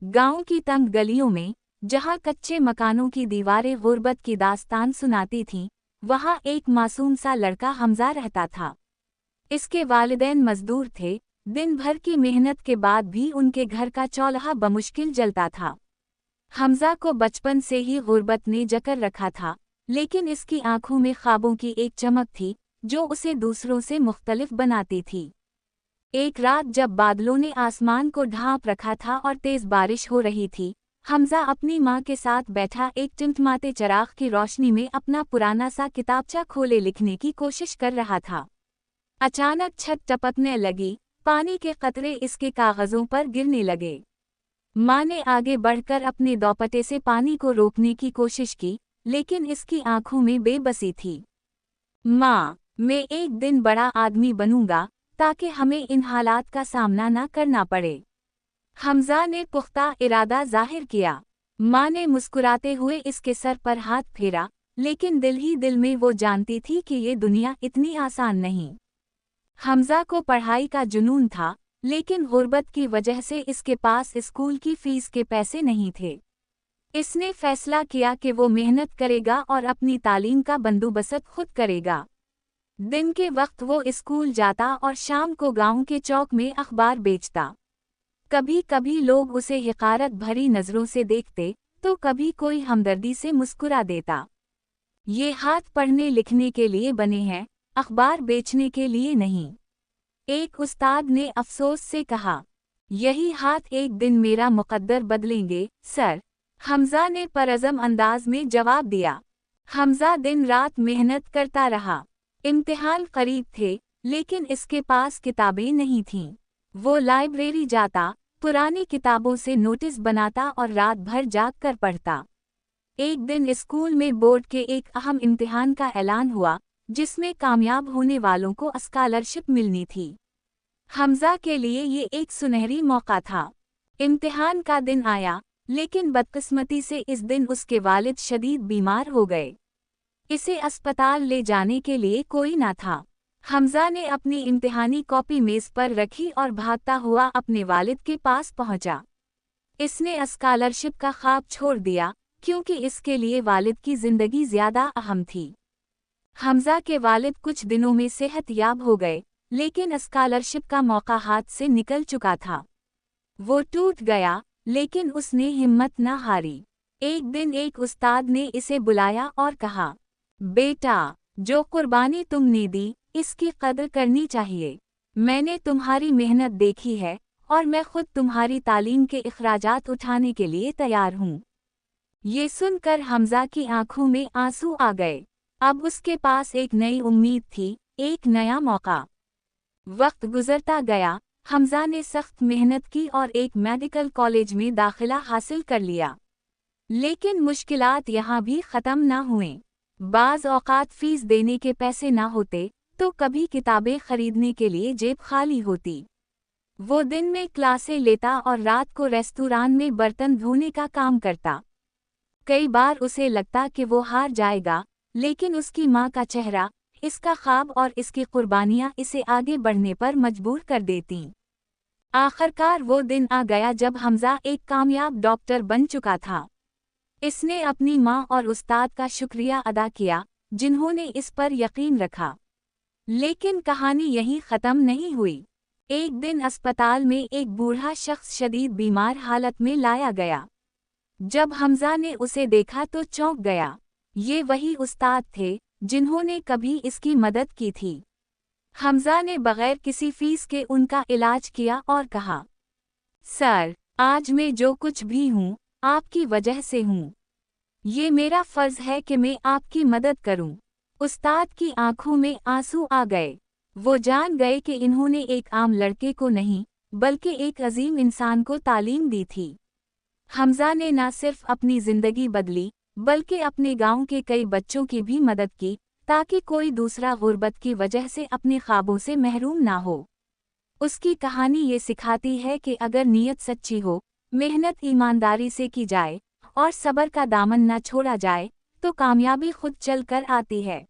गांव की तंग गलियों में, जहां कच्चे मकानों की दीवारें गुर्बत की दास्तान सुनाती थीं, वहां एक मासूम सा लड़का हमजा रहता था। इसके वालिदैन मजदूर थे, दिन भर की मेहनत के बाद भी उनके घर का चूल्हा बमुश्किल जलता था। हमजा को बचपन से ही गुर्बत ने जकड़ रखा था, लेकिन इसकी आंखों में ख्वाबों की एक चमक थी, जो उसे दूसरों से मुख्तलिफ बनाती थी। एक रात जब बादलों ने आसमान को ढांप रखा था और तेज बारिश हो रही थी, हमजा अपनी माँ के साथ बैठा एक टिमटिमाते चिराग की रोशनी में अपना पुराना सा किताबचा खोले लिखने की कोशिश कर रहा था। अचानक छत टपकने लगी, पानी के कतरे इसके कागजों पर गिरने लगे। माँ ने आगे बढ़कर अपने दोपटे से पानी को रोकने की कोशिश की, लेकिन इसकी आंखों में बेबसी थी। माँ, मैं एक दिन बड़ा आदमी बनूंगा, ताकि हमें इन हालात का सामना न करना पड़े। हमजा ने पुख्ता इरादा जाहिर किया। माँ ने मुस्कुराते हुए इसके सर पर हाथ फेरा, लेकिन दिल ही दिल में वो जानती थी कि ये दुनिया इतनी आसान नहीं। हमजा को पढ़ाई का जुनून था, लेकिन गुर्बत की वजह से इसके पास स्कूल की फीस के पैसे नहीं थे। इसने फैसला किया कि वो मेहनत करेगा और अपनी तालीम का बंदोबस्त खुद करेगा। दिन के वक्त वो स्कूल जाता और शाम को गांव के चौक में अखबार बेचता। कभी कभी लोग उसे हिकारत भरी नज़रों से देखते, तो कभी कोई हमदर्दी से मुस्कुरा देता। ये हाथ पढ़ने लिखने के लिए बने हैं, अखबार बेचने के लिए नहीं। एक उस्ताद ने अफसोस से कहा, यही हाथ एक दिन मेरा मुकद्दर बदलेंगे, सर। हमजा ने परअज़म अंदाज में जवाब दिया। हमजा दिन रात मेहनत करता रहा। इम्तिहान करीब थे, लेकिन इसके पास किताबें नहीं थीं। वो लाइब्रेरी जाता, पुरानी किताबों से नोटिस बनाता और रात भर जाग कर पढ़ता। एक दिन स्कूल में बोर्ड के एक अहम इम्तिहान का ऐलान हुआ, जिसमें कामयाब होने वालों को स्कॉलरशिप मिलनी थी। हमजा के लिए ये एक सुनहरी मौका था। इम्तिहान का दिन आया, लेकिन बदकिस्मती से इस दिन उसके वालिद शदीद बीमार हो गए। इसे अस्पताल ले जाने के लिए कोई न था। हमजा ने अपनी इम्तिहानी कॉपी मेज़ पर रखी और भागता हुआ अपने वालिद के पास पहुंचा। इसने स्कॉलरशिप का ख्वाब छोड़ दिया, क्योंकि इसके लिए वालिद की जिंदगी ज्यादा अहम थी। हमजा के वालिद कुछ दिनों में सेहतयाब हो गए, लेकिन स्कॉलरशिप का मौका हाथ से निकल चुका था। वो टूट गया, लेकिन उसने हिम्मत न हारी। एक दिन एक उस्ताद ने इसे बुलाया और कहा, बेटा, जो कुर्बानी तुमने दी, इसकी कदर करनी चाहिए। मैंने तुम्हारी मेहनत देखी है, और मैं खुद तुम्हारी तालीम के इखराजात उठाने के लिए तैयार हूँ। ये सुनकर हमजा की आंखों में आंसू आ गए। अब उसके पास एक नई उम्मीद थी, एक नया मौका। वक्त गुजरता गया, हमजा ने सख्त मेहनत की और एक मेडिकल कॉलेज में दाखिला हासिल कर लिया। लेकिन मुश्किलात यहाँ भी ख़त्म न हुए। बाज़ औक़ात फ़ीस देने के पैसे न होते, तो कभी किताबें खरीदने के लिए जेब खाली होती। वो दिन में क्लासें लेता और रात को रेस्तुरान में बर्तन धोने का काम करता। कई बार उसे लगता कि वो हार जाएगा, लेकिन उसकी माँ का चेहरा, इसका ख्वाब और इसकी कुर्बानियाँ इसे आगे बढ़ने पर मजबूर कर देतीं। आखिरकार वो दिन आ गया जब हमजा एक कामयाब डॉक्टर बन चुका था। इसने अपनी माँ और उस्ताद का शुक्रिया अदा किया, जिन्होंने इस पर यकीन रखा। लेकिन कहानी यहीं ख़त्म नहीं हुई। एक दिन अस्पताल में एक बूढ़ा शख्स शदीद बीमार हालत में लाया गया। जब हमजा ने उसे देखा तो चौंक गया। ये वही उस्ताद थे, जिन्होंने कभी इसकी मदद की थी। हमजा ने बगैर किसी फीस के उनका इलाज किया और कहा, सर, आज मैं जो कुछ भी हूँ, आपकी वजह से हूँ। ये मेरा फ़र्ज़ है कि मैं आपकी मदद करूँ। उस्ताद की आंखों में आंसू आ गए। वो जान गए कि इन्होंने एक आम लड़के को नहीं, बल्कि एक अजीम इंसान को तालीम दी थी। हमजा ने न सिर्फ अपनी ज़िंदगी बदली, बल्कि अपने गांव के कई बच्चों की भी मदद की, ताकि कोई दूसरा गुर्बत की वजह से अपने ख्वाबों से महरूम ना हो। उसकी कहानी ये सिखाती है कि अगर नीयत सच्ची हो, मेहनत ईमानदारी से की जाए और सब्र का दामन न छोड़ा जाए, तो कामयाबी खुद चल कर आती है।